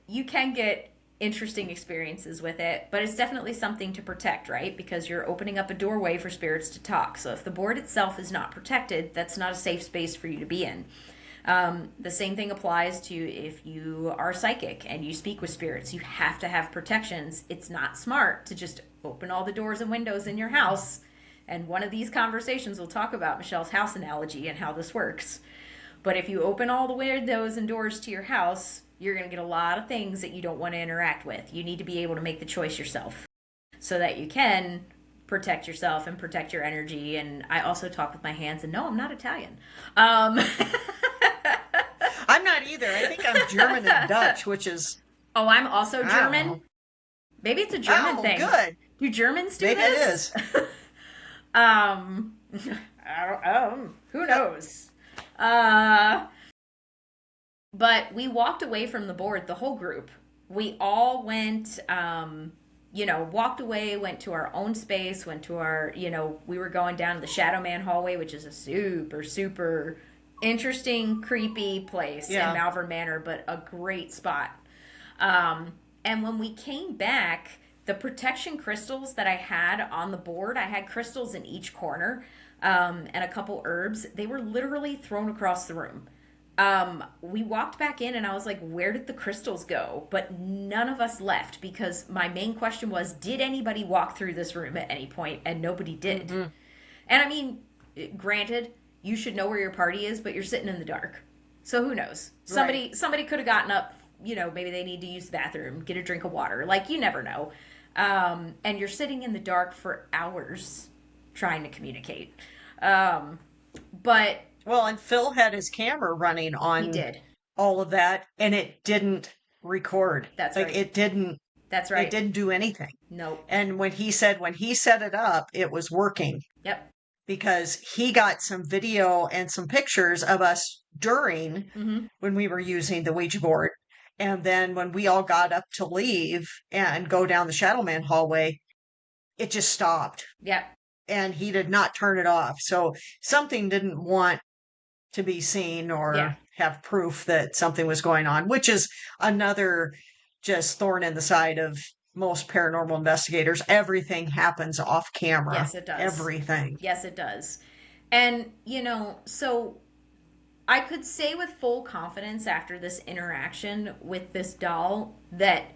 you can get interesting experiences with it, but it's definitely something to protect, right? Because you're opening up a doorway for spirits to talk. So if the board itself is not protected, that's not a safe space for you to be in. The same thing applies to if you are psychic and you speak with spirits. You have to have protections. It's not smart to just open all the doors and windows in your house. And one of these conversations will talk about Michelle's house analogy and how this works. But if you open all the windows and doors to your house, you're going to get a lot of things that you don't want to interact with. You need to be able to make the choice yourself so that you can protect yourself and protect your energy. And I also talk with my hands, and no, I'm not Italian.
I'm not either. I think I'm German and Dutch, which is
Oh, I'm also
I don't
German.
know.
Maybe it's a German
Oh,
thing.
good.
Do Germans do
Maybe it
this?
is.
Who knows? But we walked away from the board, the whole group. We all went, walked away, went to our own space, went to our, we were going down to the Shadow Man hallway, which is a super, super interesting, creepy place
Yeah.
in Malvern Manor, but a great spot. And when we came back, the protection crystals that I had on the board, I had crystals in each corner and a couple herbs. They were literally thrown across the room. We walked back in and I was like, where did the crystals go? But none of us left because my main question was, did anybody walk through this room at any point? And nobody did. And I mean, granted, you should know where your party is, but you're sitting in the dark. So who knows? Somebody could have gotten up, maybe they need to use the bathroom, get a drink of water. Like, you never know. And you're sitting in the dark for hours trying to communicate. But
Well, and Phil had his camera running
he
on
did.
all of that, and it didn't record.
That's
Like
right.
it didn't.
That's
It
right.
didn't do anything.
Nope.
And when he set it up, it was working
Yep.
because he got some video and some pictures of us during
Mm-hmm.
when we were using the Ouija board. And then when we all got up to leave and go down the Shadow Man hallway, it just stopped
Yep.
and he did not turn it off. So something didn't want to be seen or
Yeah.
have proof that something was going on, which is another just thorn in the side of most paranormal investigators. Everything happens off camera.
Yes, it does.
Everything.
Yes, it does. And, so I could say with full confidence after this interaction with this doll that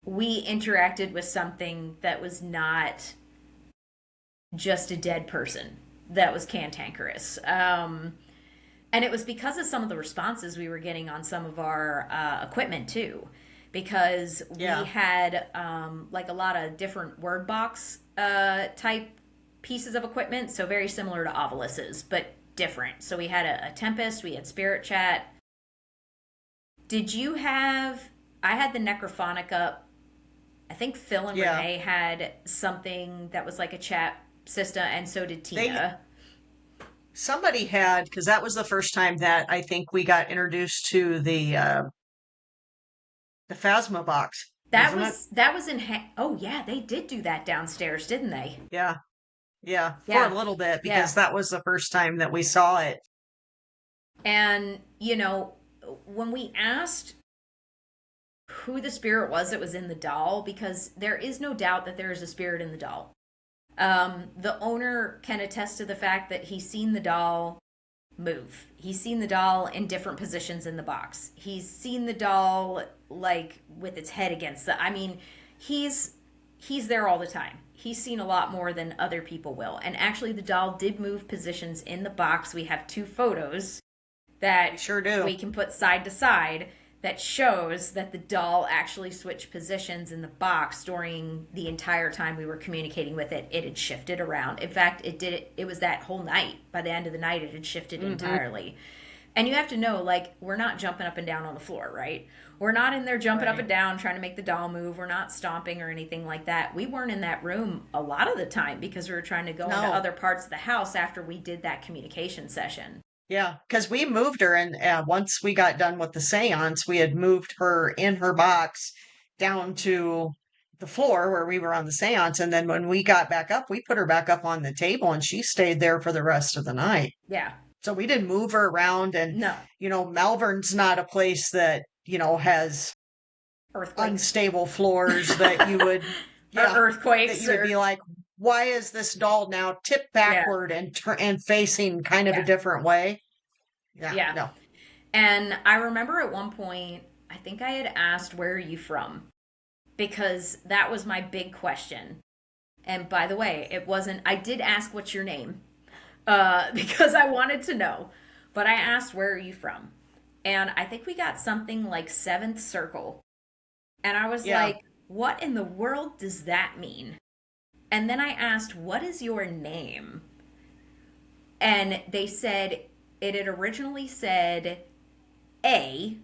we interacted with something that was not just a dead person that was cantankerous. And it was because of some of the responses we were getting on some of our equipment too, because we
Yeah.
had like a lot of different word box type pieces of equipment, so very similar to Ovilus's, but different. So we had a Tempest, we had Spirit Chat. Did you have? I had the Necrophonic up. I think Phil and
Yeah.
Renee had something that was like a chat system, and so did
They
Tina.
Somebody had, because that was the first time that I think we got introduced to the Phasma box, wasn't it?
That was in. Oh yeah, they did do that downstairs, didn't they?
Yeah. Yeah, for a
Yeah,
little bit
yeah.
because that was the first time that we saw it.
And when we asked who the spirit was that was in the doll, because there is no doubt that there is a spirit in the doll. The owner can attest to the fact that he's seen the doll move. He's seen the doll in different positions in the box. He's seen the doll like with its head against the. I mean, he's he's there all the time. He's seen a lot more than other people will. And actually, the doll did move positions in the box. We have two photos that
We sure do.
we can put side to side that shows that the doll actually switched positions in the box during the entire time we were communicating with it. It had shifted around. In fact, it was that whole night. By the end of the night, it had shifted
Hmm.
entirely. And you have to know, like, we're not jumping up and down on the floor, right? We're not in there jumping up
Right.
and down trying to make the doll move. We're not stomping or anything like that. We weren't in that room a lot of the time because we were trying to go into
No.
other parts of the house after we did that communication session.
Yeah, because we moved her, and once we got done with the seance, we had moved her in her box down to the floor where we were on the seance. And then when we got back up, we put her back up on the table and she stayed there for the rest of the night.
Yeah.
So we didn't move her around. And,
No.
Malvern's not a place that, has
Earthquakes.
unstable floors that you would,
Or
yeah, that
earthquakes
you would
or
be like, why is this doll now tipped
yeah.
backward and facing kind of a
Yeah.
different way? Yeah,
Yeah.
no.
And I remember at one point, I think I had asked, "Where are you from?" Because that was my big question. And by the way, it wasn't, I did ask, "What's your name?" Because I wanted to know. But I asked, "Where are you from?" And I think we got something like seventh circle. And I was
Yeah.
like, what in the world does that mean? And then I asked, "What is your name?" And they said it had originally said A.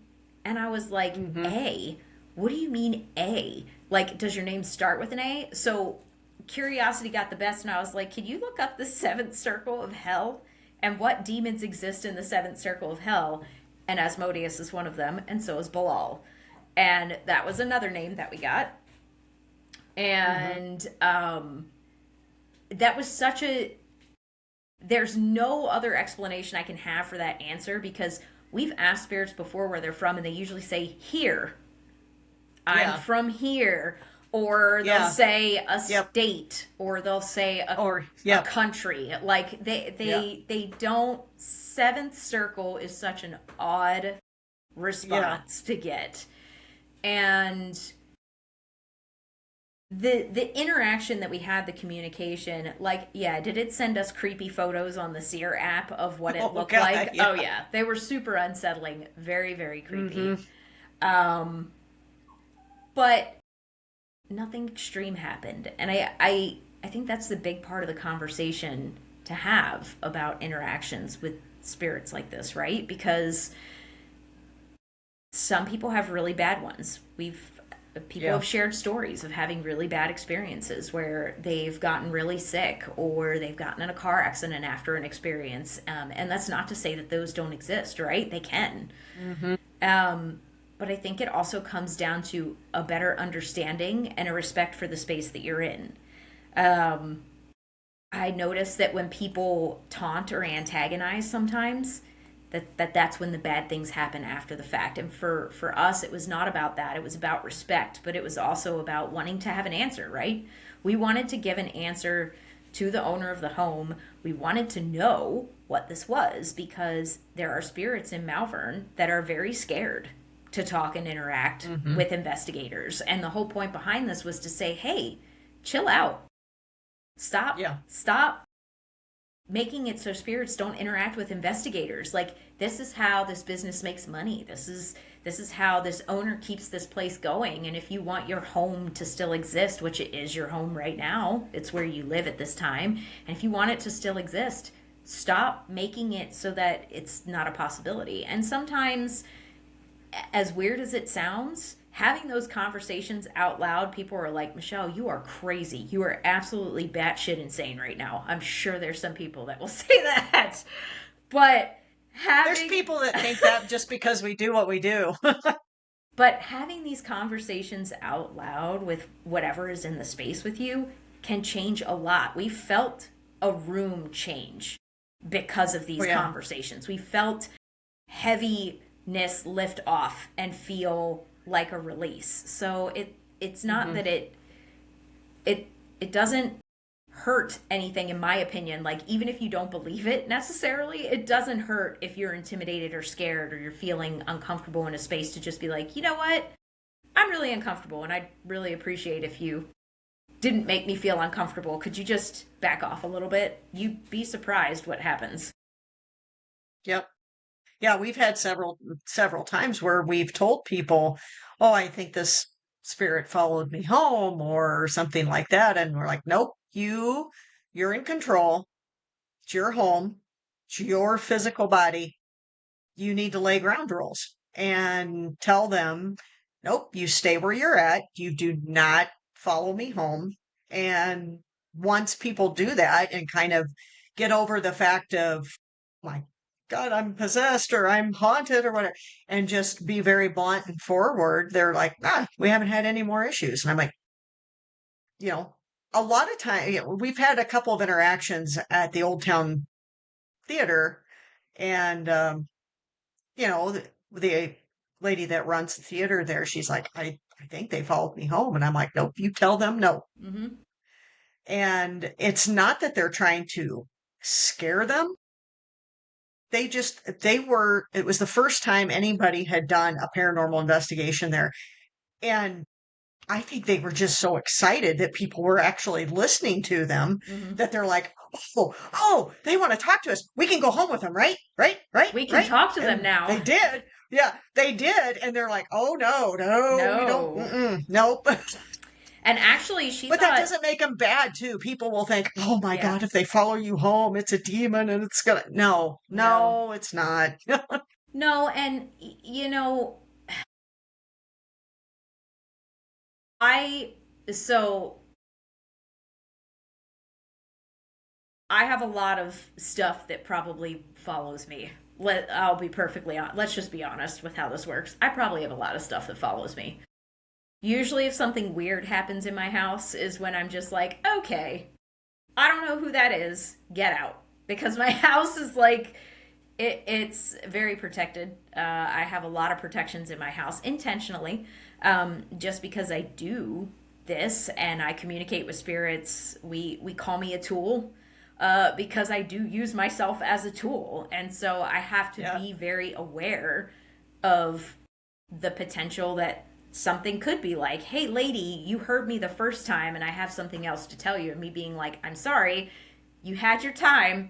And I was like,
Hmm.
A? What do you mean A? Like, does your name start with an A? So curiosity got the best, and I was like, can you look up the seventh circle of hell and what demons exist in the seventh circle of hell? And Asmodeus is one of them, and so is Balal. And that was another name that we got.
Hmm.
And that was such a. There's no other explanation I can have for that answer because we've asked spirits before where they're from, and they usually say, here. I'm
Yeah.
from here. Or they'll
Yeah.
say a
Yep.
state, or they'll say
Or
a
yep.
country. Like
Yeah.
they don't. Seventh circle is such an odd
Yeah.
response to get, and the interaction that we had, the communication, like, yeah, did it send us creepy photos on the Seer app of what it
Oh
looked
God.
like?
Yeah.
Oh yeah, they were super unsettling, very very creepy.
Hmm.
Um, but nothing extreme happened, and I think that's the big part of the conversation to have about interactions with spirits like this, right? Because some people have really bad ones. We've People
Yeah.
have shared stories of having really bad experiences where they've gotten really sick or they've gotten in a car accident after an experience. And that's not to say that those don't exist, right? They can.
Hmm.
But I think it also comes down to a better understanding and a respect for the space that you're in. Um, I notice that when people taunt or antagonize sometimes, that's when the bad things happen after the fact. And for us, it was not about that. It was about respect, but it was also about wanting to have an answer, right? We wanted to give an answer to the owner of the home. We wanted to know what this was because there are spirits in Malvern that are very scared to talk and interact
Hmm.
with investigators. And the whole point behind this was to say, hey, chill out.
Yeah.
Stop making it so spirits don't interact with investigators. Like, this is how this business makes money. This is how this owner keeps this place going. And if you want your home to still exist, which it is your home right now, it's where you live at this time, and if you want it to still exist, stop making it so that it's not a possibility. And sometimes, as weird as it sounds, having those conversations out loud, people are like, Michelle, you are crazy. You are absolutely batshit insane right now. I'm sure there's some people that will say that. But
There's
having
people that think that just because we do what we do.
but having these conversations out loud with whatever is in the space with you can change a lot. We felt a room change because of
Oh
these
yeah.
conversations. We felt heaviness lift off and feel like a release. So it's not
Hmm.
that it doesn't hurt anything, in my opinion. Like, even if you don't believe it necessarily, it doesn't hurt if you're intimidated or scared or you're feeling uncomfortable in a space to just be like, you know what, I'm really uncomfortable and I'd really appreciate if you didn't make me feel uncomfortable. Could you just back off a little bit? You'd be surprised what happens.
Yep. Yeah, we've had several times where we've told people, "Oh, I think this spirit followed me home," or something like that, and we're like, "Nope, you're in control. It's your home. It's your physical body. You need to lay ground rules and tell them, nope, you stay where you're at. You do not follow me home." And once people do that and kind of get over the fact of, my God, I'm possessed or I'm haunted or whatever, and just be very blunt and forward, they're like, we haven't had any more issues. And I'm like, you know, a lot of time, we've had a couple of interactions at the Old Town Theater, and the lady that runs the theater there, she's like, I think they followed me home. And I'm like, nope, you tell them no.
Mm-hmm.
And it's not that they're trying to scare them. It was the first time anybody had done a paranormal investigation there. And I think they were just so excited that people were actually listening to them
Mm-hmm.
that they're like, oh, they want to talk to us. We can go home with them, right? Right? Right?
We can
Right?
talk to them
And they
now.
did. Yeah, they did. And they're like, oh, no, no, we don't.
No.
Nope.
And actually, she
But that
thought,
doesn't make them bad, too. People will think, oh my
yeah,
God, if they follow you home, it's a demon and it's gonna. No,
no.
no, it's not.
No, and I so I have a lot of stuff that probably follows me. I'll be perfectly honest. Let's just be honest with how this works. I probably have a lot of stuff that follows me. Usually, if something weird happens in my house, is when I'm just like, okay, I don't know who that is. Get out. Because my house is like, it's very protected. I have a lot of protections in my house intentionally, just because I do this and I communicate with spirits. We call me a tool, because I do use myself as a tool, and so I have to
Yeah.
be very aware of the potential that something could be like, hey, lady, you heard me the first time and I have something else to tell you. And me being like, I'm sorry, you had your time.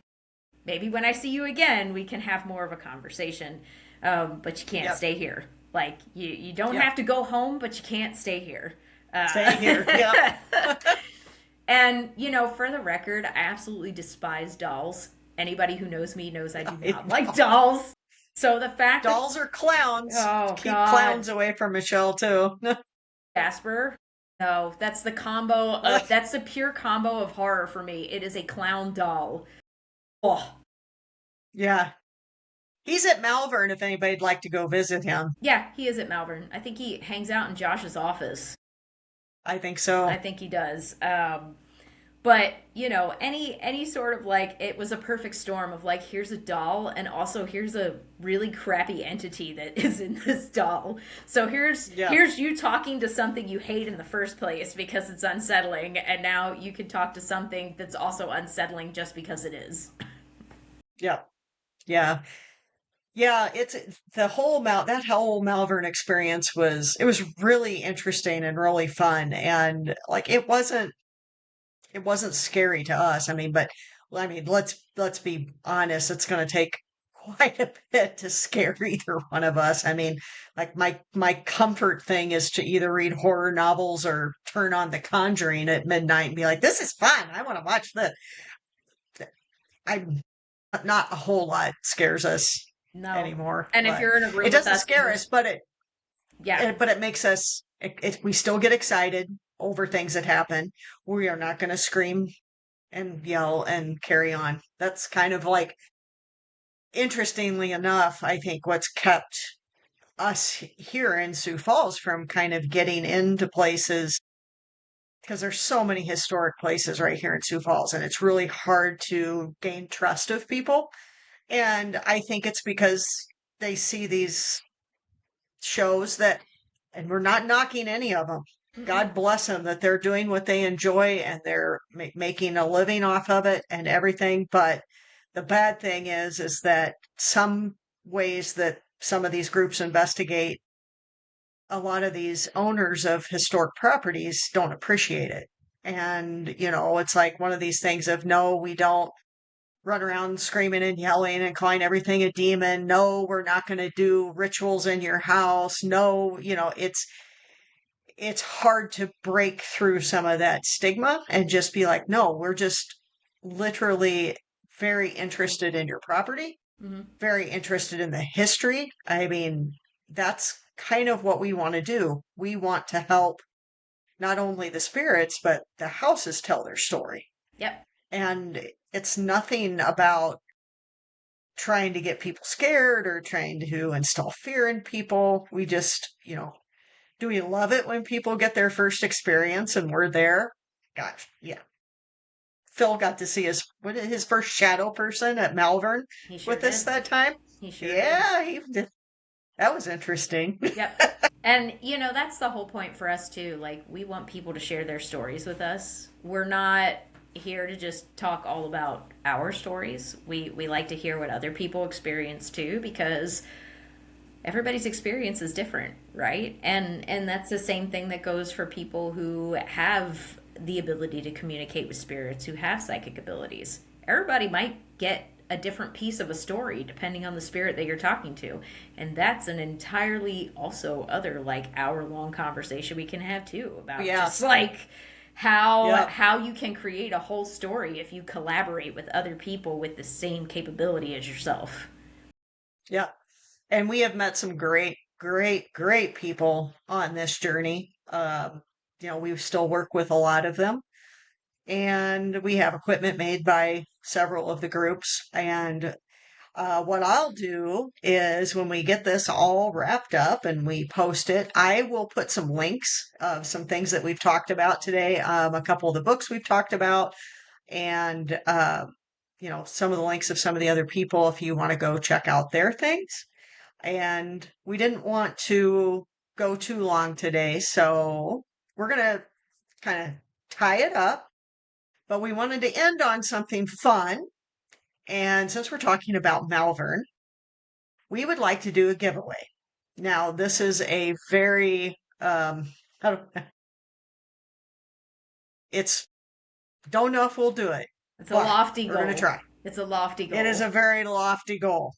Maybe when I see you again, we can have more of a conversation. But you can't
Yep.
stay here. Like, you don't
Yep.
have to go home, but you can't stay here.
Stay here. Yep.
And, for the record, I absolutely despise dolls. Anybody who knows me knows I do not like dolls. So the fact that,
Dolls are clowns.
oh,
Keep
God,
clowns away from Michelle, too.
Jasper. No, that's the combo that's the pure combo of horror for me. It is a clown doll. Oh,
Yeah. He's at Malvern if anybody'd like to go visit him.
yeah, he is at Malvern. I think he hangs out in Josh's office.
I think
I
so.
think he does. But any sort of, like, it was a perfect storm of, like, here's a doll and also here's a really crappy entity that is in this doll. So
Yeah.
here's you talking to something you hate in the first place because it's unsettling, and now you can talk to something that's also unsettling just because it is.
Yeah. Yeah. Yeah, it's the whole that whole Malvern experience was really interesting and really fun. And like it wasn't scary to us. I mean, but well, I mean, let's be honest, it's going to take quite a bit to scare either one of us. I mean, like my comfort thing is to either read horror novels or turn on The Conjuring at midnight and be like, "This is fun. I want to watch this." I'm not a whole lot scares us
No.
anymore,
And if
but
you're in a
it
room with
doesn't
us and
scare
we're,
us, but it
yeah,
but it makes us we still get excited over things that happen. We are not going to scream and yell and carry on. That's kind of like, interestingly enough, I think what's kept us here in Sioux Falls from kind of getting into places because there's so many historic places right here in Sioux Falls, and it's really hard to gain trust of people. And I think it's because they see these shows that, and we're not knocking any of them.
mm-mm,
God bless them that they're doing what they enjoy and they're making a living off of it and everything. But the bad thing is that some ways that some of these groups investigate, a lot of these owners of historic properties don't appreciate it. And, it's like one of these things of no, we don't run around screaming and yelling and calling everything a demon. No, we're not going to do rituals in your house. No, it's hard to break through some of that stigma and just be like, no, we're just literally very interested in your property,
mm-hmm,
very interested in the history. I mean, that's kind of what we want to do. We want to help not only the spirits, but the houses tell their story.
yep.
And it's nothing about trying to get people scared or trying to instill fear in people. We just, do we love it when people get their first experience and we're there? Gosh, yeah. Phil got to see his first shadow person at Malvern
He sure
with us
did.
that time.
He sure did.
Yeah, that was interesting.
Yep. And that's the whole point for us too. Like we want people to share their stories with us. We're not here to just talk all about our stories. We like to hear what other people experience too because everybody's experience is different, right? And that's the same thing that goes for people who have the ability to communicate with spirits, who have psychic abilities. Everybody might get a different piece of a story depending on the spirit that you're talking to. And that's an entirely also other like hour long conversation we can have too about
Yeah.
just like how
Yep.
how you can create a whole story if you collaborate with other people with the same capability as yourself.
Yeah. And we have met some great, great, great people on this journey. We still work with a lot of them. And we have equipment made by several of the groups. And what I'll do is when we get this all wrapped up and we post it, I will put some links of some things that we've talked about today, a couple of the books we've talked about, and some of the links of some of the other people if you want to go check out their things. And we didn't want to go too long today, so we're gonna kind of tie it up. But we wanted to end on something fun. And since we're talking about Malvern, we would like to do a giveaway. Now, this is a very, I don't- it's, don't know if we'll do it,
It's a
but
lofty
we're going to
goal.
try.
It's a lofty
It is
goal.
a very lofty goal.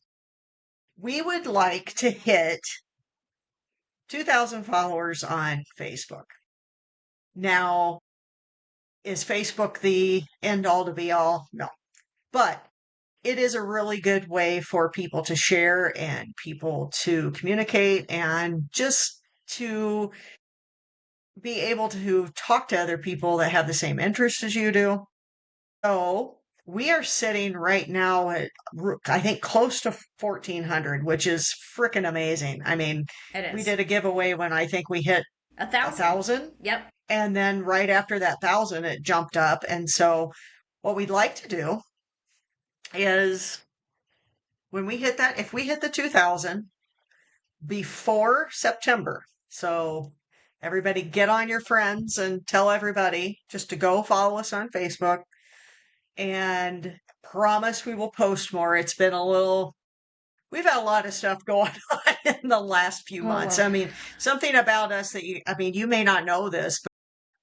We would like to hit 2,000 followers on Facebook. Now, is Facebook the end all to be all? No. But it is a really good way for people to share and people to communicate and just to be able to talk to other people that have the same interests as you do. So we are sitting right now at, I think, close to 1,400, which is freaking amazing. I mean,
It
we
is.
did a giveaway when I think we hit
A
a
thousand.
thousand.
Yep.
And then right after that thousand, it jumped up. And so what we'd like to do is when we hit that, if we hit the 2,000 before September, so everybody get on your friends and tell everybody just to go follow us on Facebook and promise we will post more. It's been a little we've had a lot of stuff going on in the last few
Oh,
months.
well.
I mean, something about us that you may not know this, but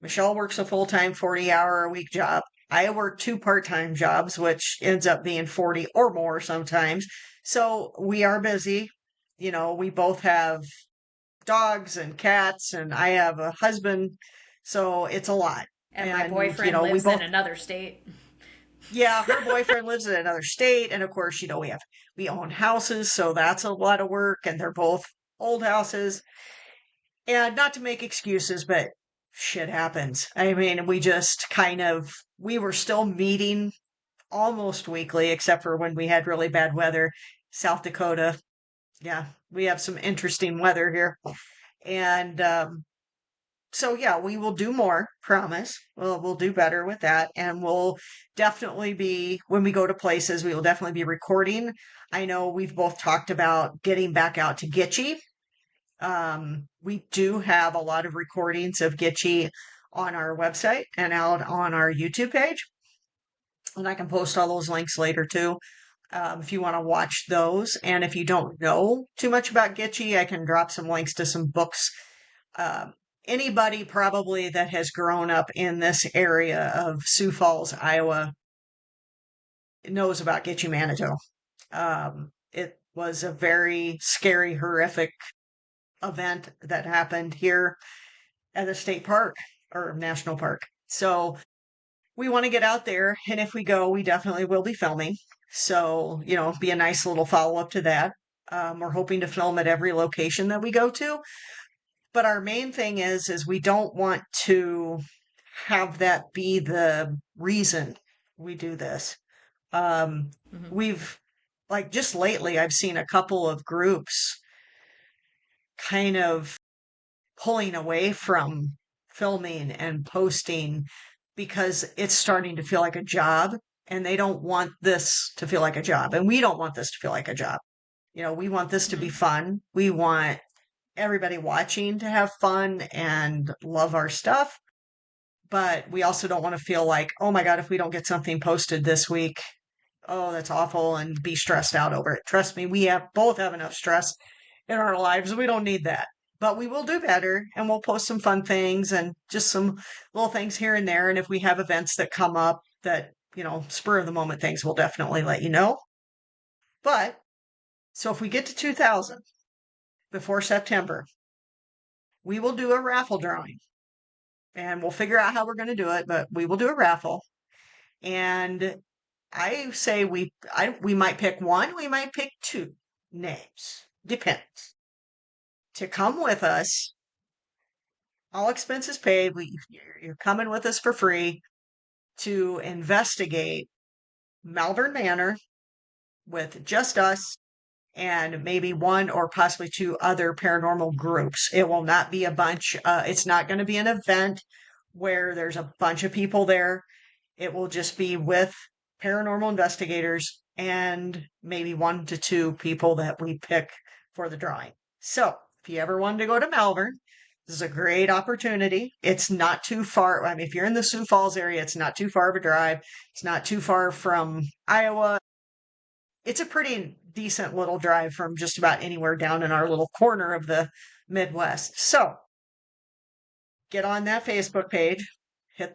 Michelle works a full-time 40-hour a week job. I work two part-time jobs, which ends up being 40 or more sometimes. So we are busy. We both have dogs and cats, and I have a husband. So it's a lot.
And my
And,
boyfriend
we
lives in
both,
another state.
yeah, her boyfriend lives in another state. And of course, we own houses. So that's a lot of work. And they're both old houses. And not to make excuses, but shit happens. I mean, we were still meeting almost weekly, except for when we had really bad weather. South Dakota, yeah, we have some interesting weather here. And so, yeah, we will do more, promise. We'll do better with that. And we'll definitely be, when we go to places, we will definitely be recording. I know we've both talked about getting back out to Gitchy. We do have a lot of recordings of Gitchy on our website and out on our YouTube page. And I can post all those links later too, if you want to watch those. And if you don't know too much about Gitchy, I can drop some links to some books. Um, Anybody probably that has grown up in this area of Sioux Falls, Iowa, knows about Gitchy Manitou. It was a very scary, horrific event that happened here at a state park or national park. So we want to get out there. And if we go, we definitely will be filming. So, be a nice little follow up to that. We're hoping to film at every location that we go to. But our main thing is we don't want to have that be the reason we do this. Um,
Hmm.
we've, like, just lately, I've seen a couple of groups kind of pulling away from filming and posting because it's starting to feel like a job, and they don't want this to feel like a job, and we don't want this to feel like a job. We want this to be
Hmm.
fun. We want everybody watching to have fun and love our stuff, but we also don't want to feel like, oh my God, if we don't get something posted this week, oh, that's awful, and be stressed out over it. Trust me, we both have enough stress in our lives. We don't need that. But we will do better, and we'll post some fun things and just some little things here and there. And if we have events that come up that, spur of the moment things, we'll definitely let you know. But so if we get to 2000 before September, we will do a raffle drawing, and we'll figure out how we're going to do it, but we will do a raffle. And I say we might pick one, we might pick two names. Depends. To come with us, all expenses paid. You're coming with us for free to investigate Malvern Manor with just us and maybe one or possibly two other paranormal groups. It will not be a bunch. It's not going to be an event where there's a bunch of people there. It will just be with paranormal investigators and maybe one to two people that we pick for the drawing. So if you ever wanted to go to Malvern, this is a great opportunity. It's not too far. I mean, if you're in the Sioux Falls area, it's not too far of a drive. It's not too far from Iowa. It's a pretty decent little drive from just about anywhere down in our little corner of the Midwest. So get on that Facebook page,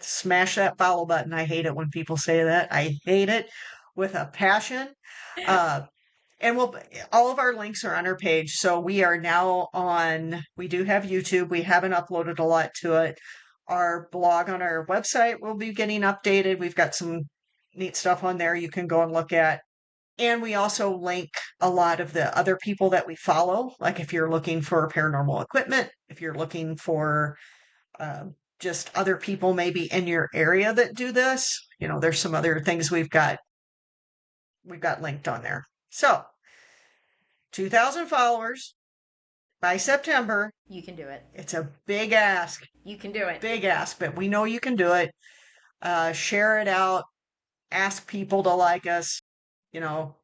smash that follow button. I hate it when people say that. I hate it with a passion. Uh, and all of our links are on our page. So we do have YouTube. We haven't uploaded a lot to it. Our blog on our website will be getting updated. We've got some neat stuff on there you can go and look at. And we also link a lot of the other people that we follow. Like if you're looking for paranormal equipment, if you're looking for just other people maybe in your area that do this, there's some other things we've got linked on there. So 2,000 followers by September.
You can do it.
It's a big ask,
You can do it.
but we know you can do it. Share it out. Ask people to like us. You know,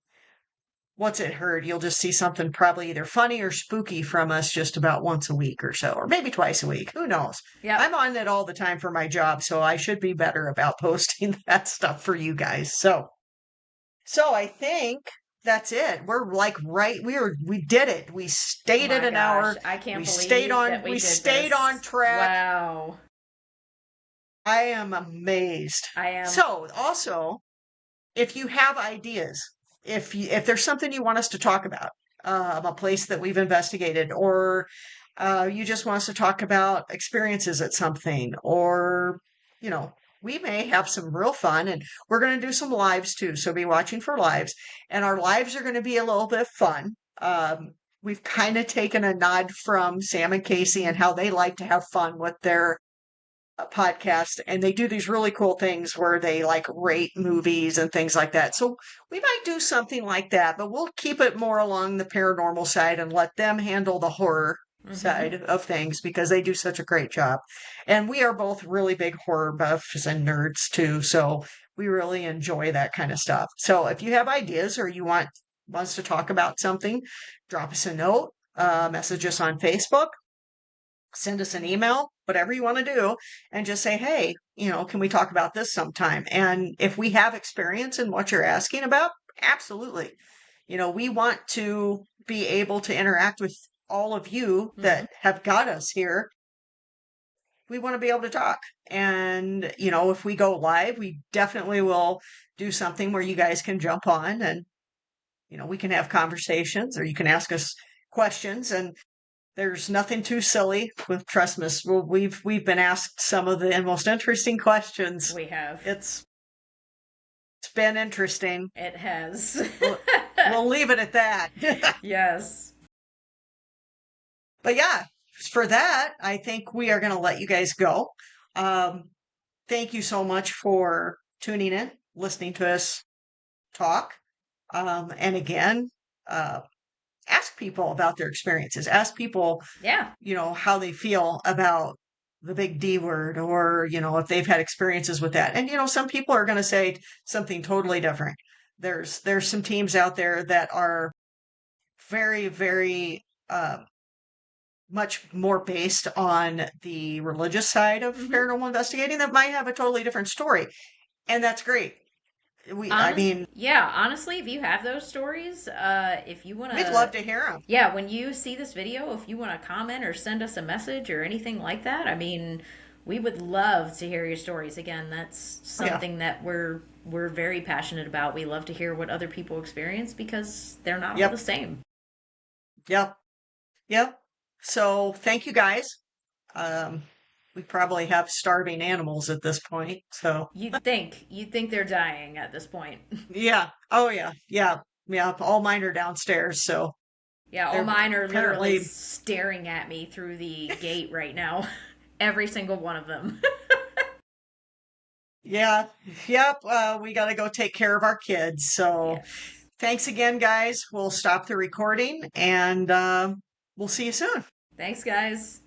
what's it hurt? You'll just see something probably either funny or spooky from us just about once a week or so, or maybe twice a week. Who knows?
Yep.
I'm on it all the time for my job, so I should be better about posting that stuff for you guys. So I think that's it. We're like we did it. We
Oh
stayed at
my
an
gosh,
hour.
I can't
We stayed
believe that
on
we
we
did
stayed on
this.
track.
Wow.
I am amazed.
I am.
So, also, if you have ideas, if there's something you want us to talk about, a place that we've investigated, or you just want us to talk about experiences at something, or you know, we may have some real fun, and we're going to do some lives too. So be watching for lives, and our lives are going to be a little bit fun. We've kind of taken a nod from Sam and Casey and how they like to have fun with their podcast, and they do these really cool things where they like rate movies and things like that. So we might do something like that, but we'll keep it more along the paranormal side and let them handle the horror
Hmm.
side of things because they do such a great job. And we are both really big horror buffs and nerds too, so we really enjoy that kind of stuff. So if you have ideas or you want us to talk about something, drop us a note, message us on Facebook, send us an email, whatever you want to do, and just say, hey, can we talk about this sometime? And if we have experience in what you're asking about, absolutely. We want to be able to interact with all of you
Hmm.
that have got us here. We want to be able to talk. And, if we go live, we definitely will do something where you guys can jump on and, we can have conversations or you can ask us questions. And there's nothing too silly with trust us. Well, we've been asked some of the most interesting questions.
We have.
It's it's been interesting.
It has.
We'll, we'll leave it at that.
Yes.
But yeah, for that, I think we are going to let you guys go. Um, Thank you so much for tuning in, listening to us talk. And again, uh, ask people about their experiences. Ask people
Yeah.
how they feel about the big D word or, if they've had experiences with that. And, some people are going to say something totally different. There's some teams out there that are very, very much more based on the religious side of
Hmm.
paranormal investigating that might have a totally different story. And that's great. I mean,
Yeah, honestly, if you have those stories, if you want
we'd love
to,
to hear them.
yeah, when you see this video, if you want to comment or send us a message or anything like that, I mean, we would love to hear your stories. Again, that's
Yeah.
something that we're very passionate about. We love to hear what other people experience because they're not all the
Yep.
same.
Yep. Yep. So thank you guys. Um, we probably have starving animals at this point. So
You'd think they're dying at this point.
yeah. Oh yeah. Yeah. Yeah. All mine are downstairs. So
Yeah, all
they're
mine are literally
apparently,
staring at me through the gate right now. Every single one of them.
yeah. Yep. We got to go take care of our kids. So
Yes.
thanks again, guys. We'll stop the recording and we'll see you soon.
Thanks, guys.